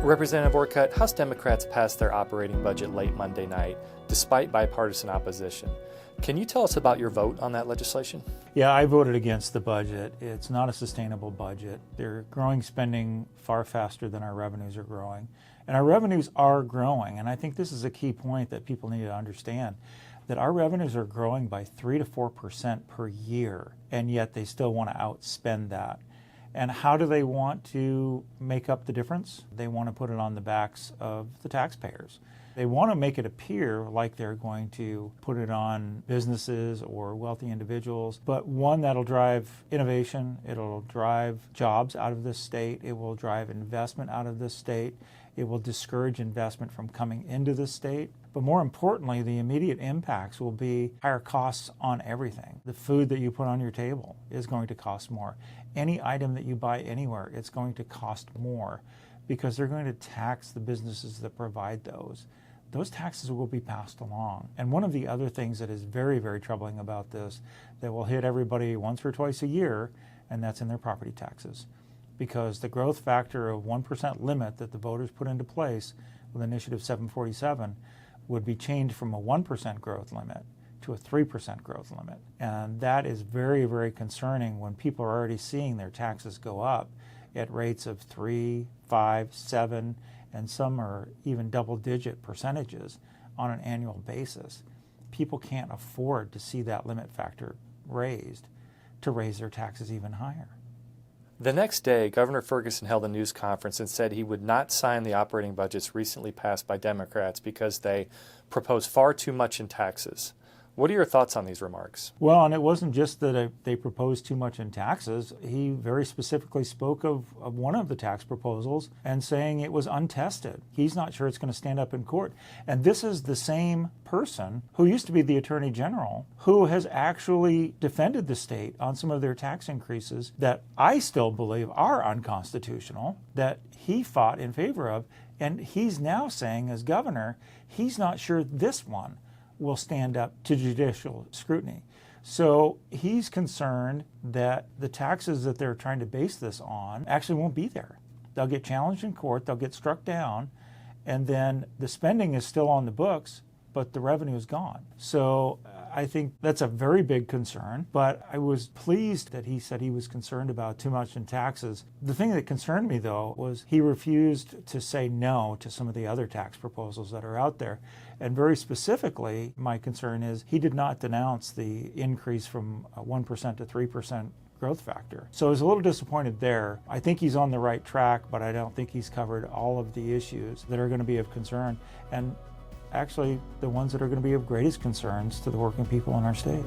Representative Orcutt, House Democrats passed their operating budget late Monday night, despite bipartisan opposition. Can you tell us about your vote on that legislation? Yeah, I voted against the budget. It's not a sustainable budget. They're growing spending far faster than our revenues are growing. And our revenues are growing. And I think this is a key point that people need to understand, that our revenues are growing by 3 to 4% per year, and yet they still want to outspend that. And how do they want to make up the difference? They want to put it on the backs of the taxpayers. They want to make it appear like they're going to put it on businesses or wealthy individuals, but one that'll drive innovation, it'll drive jobs out of this state, it will drive investment out of this state, it will discourage investment from coming into the state. But more importantly, the immediate impacts will be higher costs on everything. The food that you put on your table is going to cost more. Any item that you buy anywhere, it's going to cost more because they're going to tax the businesses that provide those. Those taxes will be passed along. And one of the other things that is very, very troubling about this that will hit everybody once or twice a year, and that's in their property taxes. Because the growth factor of 1% limit that the voters put into place with Initiative 747 would be changed from a 1% growth limit to a 3% growth limit. And that is very, very concerning when people are already seeing their taxes go up at rates of 3, 5, 7, and some are even double-digit percentages on an annual basis. People can't afford to see that limit factor raised to raise their taxes even higher. The next day, Governor Ferguson held a news conference and said he would not sign the operating budgets recently passed by Democrats because they propose far too much in taxes. What are your thoughts on these remarks? Well, and it wasn't just that they proposed too much in taxes. He very specifically spoke of one of the tax proposals and saying it was untested. He's not sure it's going to stand up in court. And this is the same person who used to be the Attorney General who has actually defended the state on some of their tax increases that I still believe are unconstitutional, that he fought in favor of. And he's now saying, as governor, he's not sure this one will stand up to judicial scrutiny. So he's concerned that the taxes that they're trying to base this on actually won't be there. They'll get challenged in court, they'll get struck down, and then the spending is still on the books, but the revenue is gone. So I think that's a very big concern, but I was pleased that he said he was concerned about too much in taxes. The thing that concerned me, though, was he refused to say no to some of the other tax proposals that are out there. And very specifically, my concern is he did not denounce the increase from 1% to 3% growth factor. So I was a little disappointed there. I think he's on the right track, but I don't think he's covered all of the issues that are going to be of concern, and actually the ones that are going to be of greatest concerns to the working people in our state.